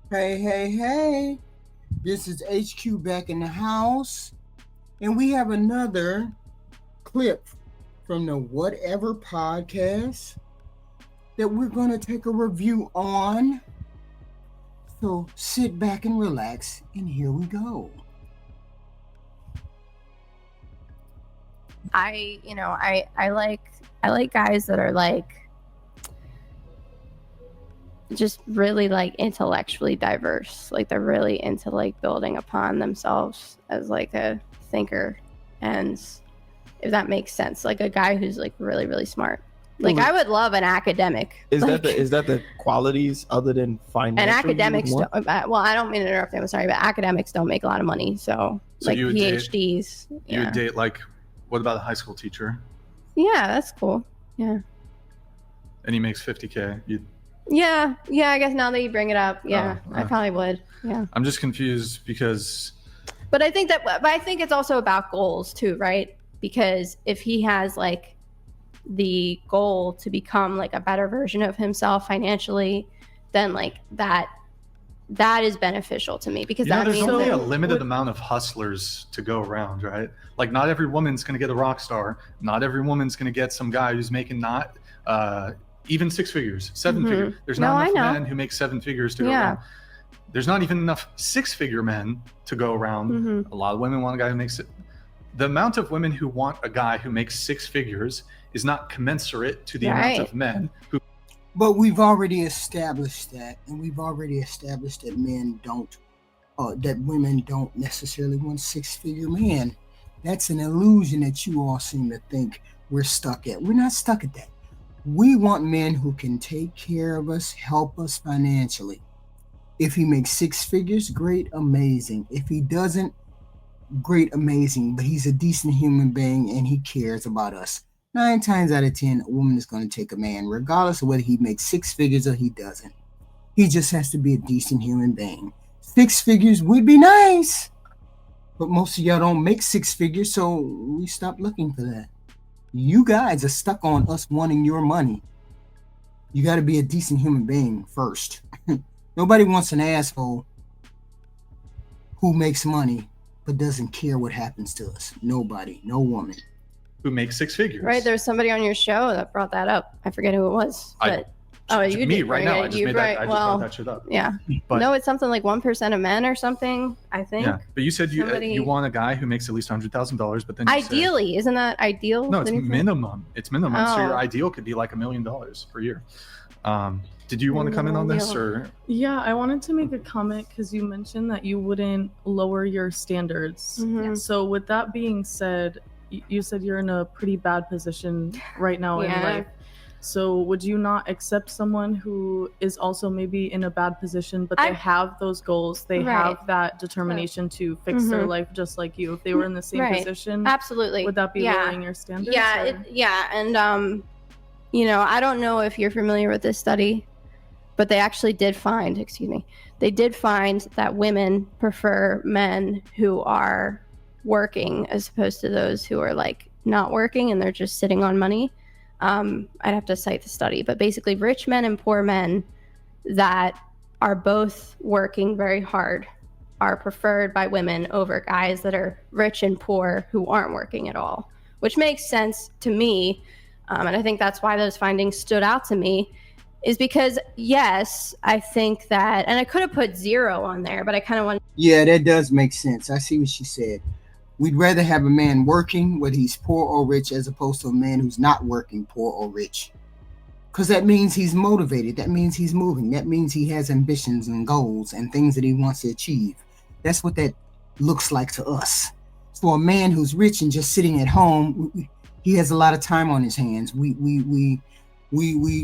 Hey, hey, hey. This is HQ back in the house. And we have another clip from the Whatever podcast that we're going to take a review on. So sit back and relax, and here we go. I like guys that are like just really like intellectually diverse. Like they're really into like building upon themselves as like a thinker, and if that makes sense, like a guy who's like really really smart. Like I would love an academic. Is like, that the qualities other than financial? And academics don't. Well, I don't mean to interrupt him. I'm sorry, but academics don't make a lot of money. So like you would PhDs. You would date like, what about a high school teacher? Yeah, that's cool. Yeah. And he makes $50K. Yeah. I guess now that you bring it up, I probably would. Yeah. I'm just confused because. But I think it's also about goals too, right? Because if he has like the goal to become like a better version of himself financially, then like that is beneficial to me, because that there's means only a limited amount of hustlers to go around, right? Like not every woman's going to get a rock star. Not every woman's going to get some guy who's making not even six figures, seven figures. There's not enough men who make seven figures to go around. There's not even enough six-figure men to go around. A lot of women want a guy who makes it. The amount of women who want a guy who makes six figures is not commensurate to the amount of men who. But we've already established that, and we've already established that men don't, that women don't necessarily want six-figure men. That's an illusion that you all seem to think we're stuck at. We're not stuck at that. We want men who can take care of us, help us financially. If he makes six figures, great, amazing. If he doesn't, great, amazing. But he's a decent human being and he cares about us. 9 times out of 10, a woman is going to take a man, regardless of whether he makes six figures or he doesn't. He just has to be a decent human being. Six figures would be nice, but most of y'all don't make six figures, so we stop looking for that. You guys are stuck on us wanting your money. You got to be a decent human being first. Nobody wants an asshole who makes money but doesn't care what happens to us. Nobody, no woman. Who makes six figures. Right, there's somebody on your show that brought that up. I forget who it was. But you me right now. I just brought that shit up. Yeah. But, no, it's something like 1% of men or something, I think. Yeah, but you said you want a guy who makes at least $100,000, but then ideally, isn't that ideal? No, it's minimum. It's minimum. So your ideal could be like $1 million per year. Did you want to comment on this, or? Yeah, I wanted to make a comment because you mentioned that you wouldn't lower your standards. So with that being said, you said you're in a pretty bad position right now in life. So would you not accept someone who is also maybe in a bad position, but they have those goals, they have that determination to fix their life just like you? If they were in the same position, absolutely. Would that be lowering your standards? Yeah, and I don't know if you're familiar with this study, but they actually did find, that women prefer men who are working as opposed to those who are like not working and they're just sitting on money. I'd have to cite the study, but basically rich men and poor men that are both working very hard are preferred by women over guys that are rich and poor who aren't working at all, which makes sense to me. And I think that's why those findings stood out to me, is because, yes, I think that, and I could have put 0 on there, but I kind of want. Yeah, that does make sense. I see what she said. We'd rather have a man working, whether he's poor or rich, as opposed to a man who's not working, poor or rich. Because that means he's motivated. That means he's moving. That means he has ambitions and goals and things that he wants to achieve. That's what that looks like to us. For a man who's rich and just sitting at home, he has a lot of time on his hands. We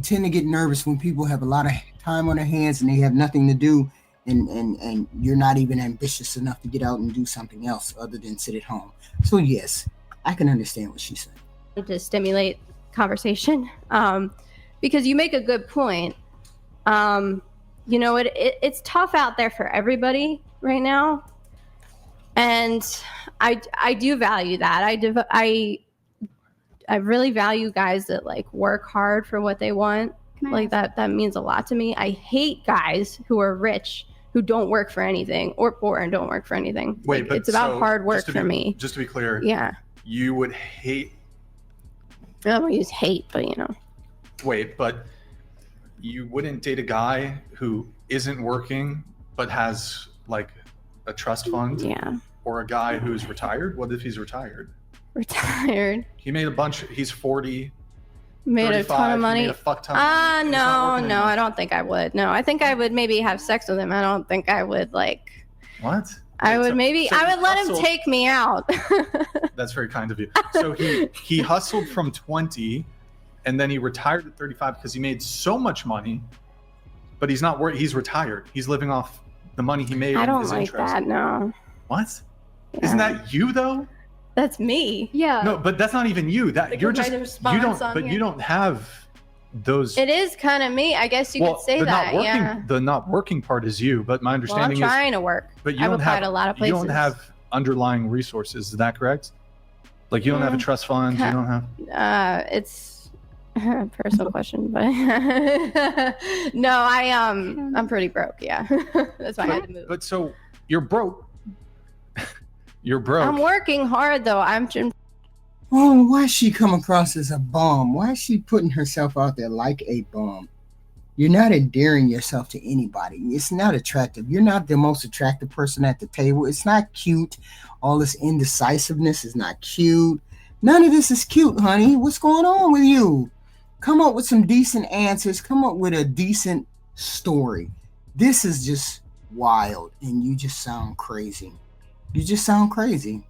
tend to get nervous when people have a lot of time on their hands and they have nothing to do. And you're not even ambitious enough to get out and do something else other than sit at home. So yes, I can understand what she's saying. To stimulate conversation, because you make a good point. It's tough out there for everybody right now, and I do value that. I really value guys that like work hard for what they want. Like that means a lot to me. I hate guys who are rich who don't work for anything or poor and don't work for anything. Wait, like, but it's about so, hard work just for me. Just to be clear, Yeah. you would hate. I don't use hate, but you know. Wait, but you wouldn't date a guy who isn't working but has like a trust fund? Yeah. Or a guy who's retired? What if he's retired? Retired. He made a bunch. He's 40. Made a ton of money. Made a fuck ton of money. and he's not No, working no, anymore. I don't think I would. No, I think I would maybe have sex with him. I don't think I would like. What? I would So I he would let him hustled- take me out. That's very kind of you. So he hustled from 20, and then he retired at 35 because he made so much money. But he's not working. He's retired. He's living off the money he made. I and don't his like interest. that. No. What? Yeah. Isn't that you though? That's me. Yeah. No, but that's not even you. That Like you're with my just response you don't. on But here. you don't have those. It is kind of me. I guess you could say the that. not working, Yeah. The not working part is you. But my Well, I'm understanding is, trying to work. but you I've don't applied have a lot of you places. don't have underlying resources. Is that correct? Like you don't have a trust fund. You don't have. It's a personal question, but no, I'm pretty broke. Yeah, that's why I had to move. But so you're broke. You're broke. I'm working hard though. Oh, why is she come across as a bum? Why is she putting herself out there like a bum? You're not endearing yourself to anybody. It's not attractive. You're not the most attractive person at the table. It's not cute. All this indecisiveness is not cute. None of this is cute, honey. What's going on with you? Come up with some decent answers. Come up with a decent story. This is just wild, and you just sound crazy. You just sound crazy.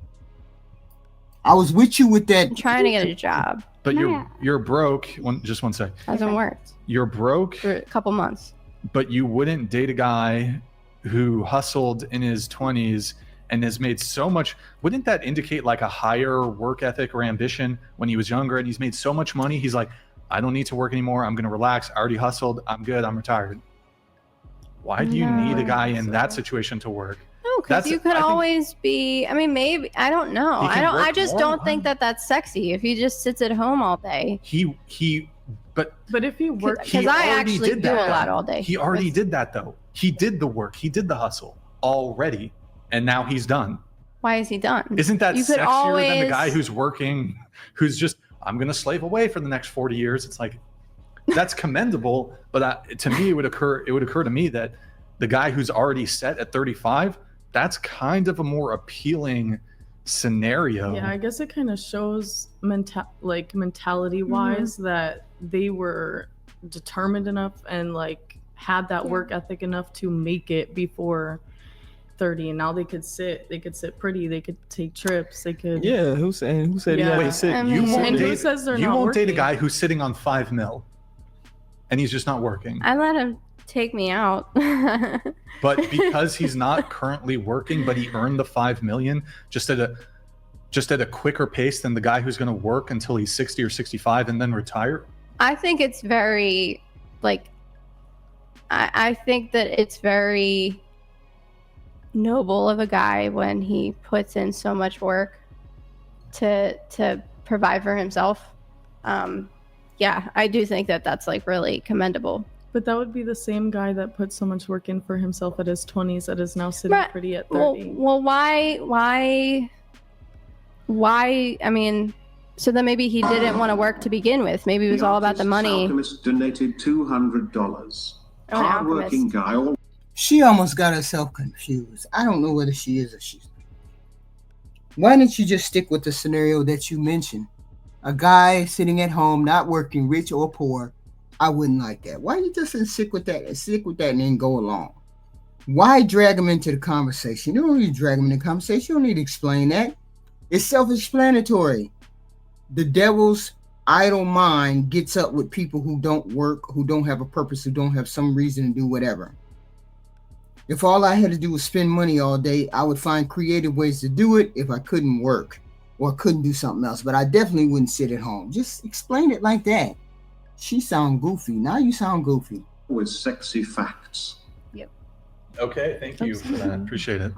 I was with you with that. I'm trying to get a job. But Yeah. you're broke. Just one sec. Hasn't worked You're broke, for a couple months. but you wouldn't date a guy who hustled in his 20s and has made so much. Wouldn't that indicate like a higher work ethic or ambition when he was younger and he's made so much money? He's like, I don't need to work anymore. I'm going to relax. I already hustled. I'm good. I'm retired. Why do you need a guy in that situation to work? No, because you could always be. I mean, maybe I don't know. He can I work just more. don't think that that's sexy. If he just sits at home all day. But if he worked, Because I actually do a lot all day. He already did that though. He did the work. He did the hustle already, and now he's done. Why is he done? Isn't that You could sexier than the always- guy who's working, who's just, I'm going to slave away for the next 40 years? It's like, that's commendable. But to me, it would occur to me that the guy who's already set at 35, that's kind of a more appealing scenario. yeah, I guess it kind of shows mentality wise that they were determined enough and like had that work ethic enough to make it before 30, and now they could sit pretty, they could take trips, they could. Yeah, who said he Yeah. always sit? I You mean- won't And who date, says they're you not won't date a working? guy who's sitting on 5 mil and he's just not working. I let him take me out. But because he's not currently working, but he earned the 5 million just at a quicker pace than the guy who's going to work until he's 60 or 65 and then retire. I think it's very like. I think that it's very noble of a guy when he puts in so much work to provide for himself. Yeah, I do think that that's like really commendable. But that would be the same guy that put so much work in for himself at his 20s that is now sitting Right. pretty at 30. Well, why? I mean, so then maybe he didn't want to work to begin with. Maybe it was all about the money. Alchemist donated $200. Oh, an Hardworking alchemist. guy. She almost got herself confused. I don't know whether she is or she's. Why didn't you just stick with the scenario that you mentioned? A guy sitting at home, not working, rich or poor. I wouldn't like that. Why you just stick with that and then go along? Why drag him into the conversation? You don't need to drag him into the conversation. You don't need to explain that. It's self-explanatory. The devil's idle mind gets up with people who don't work, who don't have a purpose, who don't have some reason to do whatever. If all I had to do was spend money all day, I would find creative ways to do it if I couldn't work or couldn't do something else. But I definitely wouldn't sit at home. Just explain it like that. She sound goofy. Now you sound goofy. With sexy facts. Okay, thank you for that. Appreciate it.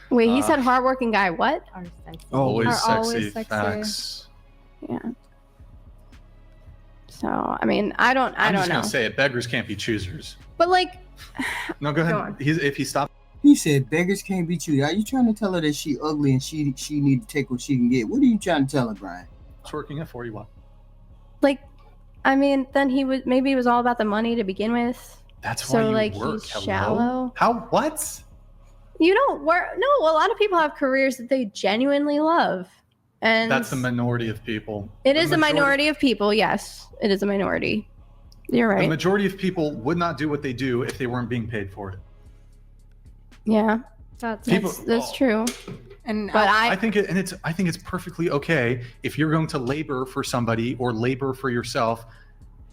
Wait, he said hardworking guy. What? Are sexy. Always Are sexy always sexy. facts. Yeah. So I mean, I don't I'm just know. gonna say it. Beggars can't be choosers. But like, No, go ahead. Go on. If he stopped He said beggars can't be choosers. Are you trying to tell her that she ugly and she need to take what she can get? What are you trying to tell her, Brian? working at 41, like, I mean, then maybe it was all about the money to begin with. that's So, why you like, work. he's Hello? shallow. How? What? You don't work. No, a lot of people have careers that they genuinely love, and That's the minority of people. It is a minority of people. Yes, it is a minority. You're The right. majority of people would not do what they do if they weren't being paid for it. Yeah, That's that's true. And But I think it's perfectly okay if you're going to labor for somebody or labor for yourself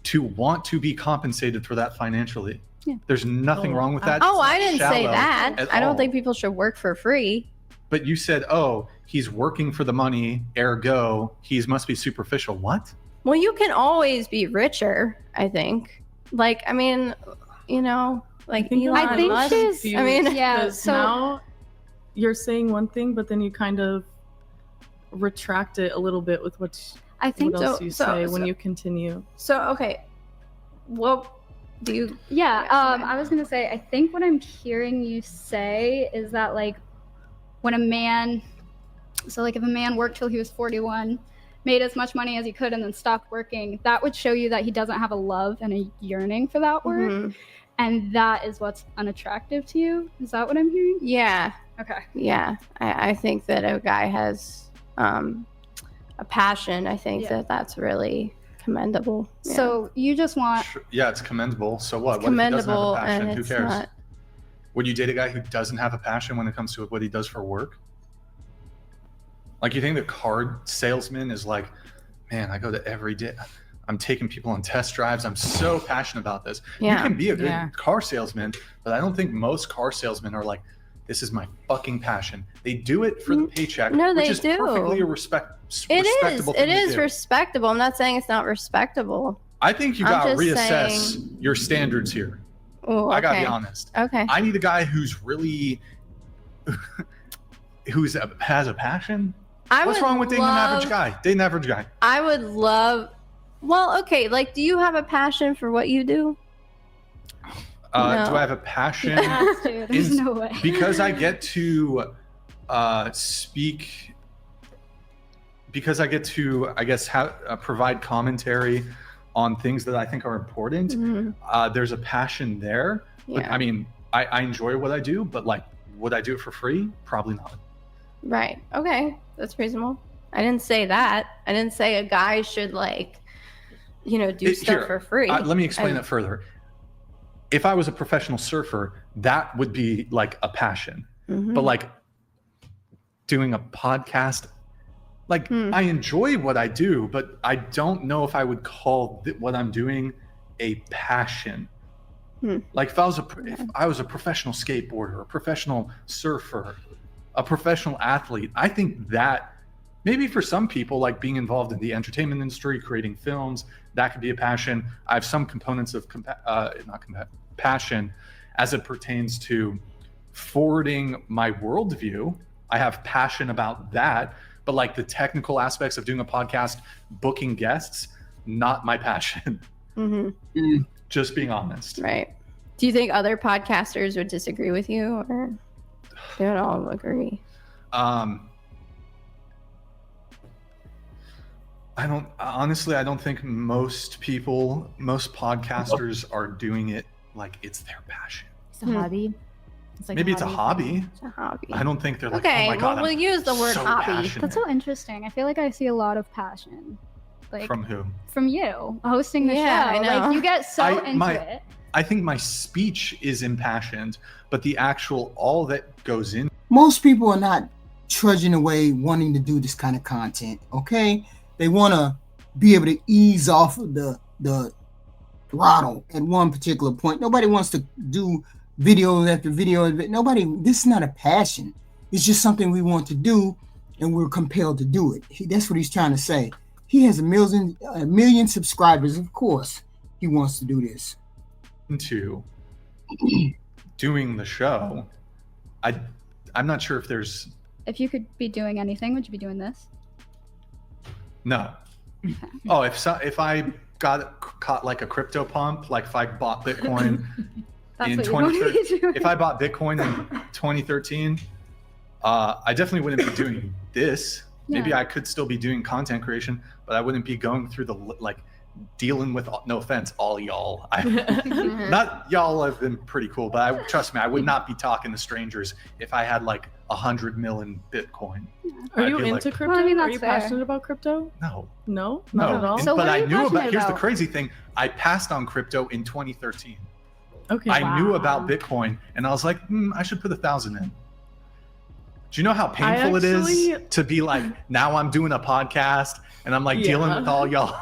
to want to be compensated for that financially. Yeah. There's nothing wrong with that. Oh, It's I not didn't say shallow that. at I don't all. think people should work for free. But you said, "Oh, he's working for the money, ergo, he must be superficial." What? Well, you can always be richer, I think. Like, I mean, you know, like Elon I think Musk. she's- I mean, Yeah, Because so- now you're saying one thing, but then you kind of retract it a little bit with what I think else so- you so- say so- when you continue. so okay. Well, do you? Yeah, Yeah, okay. I was gonna say, I think what I'm hearing you say is that like when a man, so like if a man worked till he was 41, made as much money as he could, and then stopped working, that would show you that he doesn't have a love and a yearning for that work, Mhm. and that is what's unattractive to you. Is that what I'm hearing? Yeah, Okay. yeah. I think that a guy has a passion. I think Yeah. that's really commendable. Yeah. So you just want Sure. Yeah, it's commendable. So what? It's What if he doesn't have commendable, a passion? and Who it's cares? not. Would you date a guy who doesn't have a passion when it comes to what he does for work? Like, you think the car salesman is like, man, I go to every day. I'm taking people on test drives. I'm so passionate about this. Yeah. You can be a good Yeah. car salesman, but I don't think most car salesmen are like, this is my fucking passion. They do it for the paycheck, No, which they is do. perfectly a It is. respectable It thing to is do. respectable. I'm not saying it's not respectable. I think you I'm got to just reassess saying- your standards here. Ooh, I gotta okay. be honest. Okay. I need a guy who's really, has a passion. What's wrong with dating an average guy? Date an average guy. I would love. Well, okay. Like, do you have a passion for what you do? No. Do I have a passion? has to. There's Is- no way. Because I get to speak. Because I get to, I guess, provide commentary on things that I think are important. Mhm. There's a passion there. But, Yeah. I mean, I enjoy what I do, but like, would I do it for free? Probably not. Right. Okay. That's reasonable. I didn't say that. I didn't say a guy should like, do stuff Here, for free. Let me explain I- that further. If I was a professional surfer, that would be like a passion. Mhm. But like doing a podcast, like I enjoy what I do, but I don't know if I would call what I'm doing a passion. Like if I was a professional skateboarder, a professional surfer, a professional athlete, I think that maybe for some people, like being involved in the entertainment industry, creating films, that could be a passion. I have some components of passion as it pertains to forwarding my worldview. I have passion about that, but like the technical aspects of doing a podcast, booking guests, not my passion. Mhm. Just being honest. Right. Do you think other podcasters would disagree with you, or they would all agree? I don't think most podcasters are doing it like it's their passion. It's a hobby. It's like Maybe it's a hobby. It's a hobby. I don't think they're like, Okay, oh my God, well, we'll I'm use the word so hobby. passionate. That's so interesting. I feel like I see a lot of passion, like From who? from you hosting the Yeah, show. I know. Like you get so into it. I think my speech is impassioned, but the actual, all that goes in. Most people are not trudging away wanting to do this kind of content, okay? They want to be able to ease off of the throttle at one particular point. Nobody wants to do video after video. This is not a passion. It's just something we want to do, and we're compelled to do it. That's what he's trying to say. He has a million subscribers. Of course, he wants to do this. Into doing the show, I'm not sure if there's If you could be doing anything, would you be doing this? no. Oh, if I got caught like a crypto pump, like if I bought Bitcoin That's in what you want to be 2013, doing. if I bought Bitcoin in 2013, I definitely wouldn't be doing this. Maybe Yeah. I could still be doing content creation, but I wouldn't be going through the like dealing with, no offense, all y'all. Not y'all have been pretty cool, but trust me, I would not be talking to strangers if I had like 100 million Bitcoin. Are I'd you be into like, crypto? Well, I mean, Are that's you fair. passionate about crypto? No, No, not at all. And- So but what are I you knew about. passionate Here's the about? crazy thing: I passed on crypto in 2013. Okay. I knew Wow. about Bitcoin, and I was like, I should put 1,000 in. Do you know how painful it is to be like, now I'm doing a podcast and I'm like dealing with all y'all?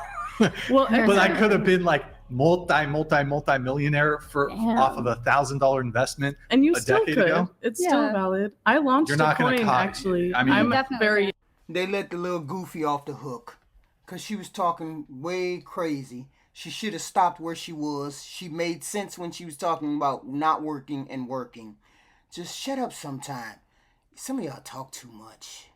Well, But I could have been like multi-millionaire Damn. off of $1,000 investment. and you a still decade could. ago? It's still Yeah. valid. I launched You're a not gonna coin caught- actually. I mean- I'm Definitely very can. They let the little goofy off the hook because she was talking way crazy. She should have stopped where she was. She made sense when she was talking about not working and working. Just shut up sometime. Some of y'all talk too much.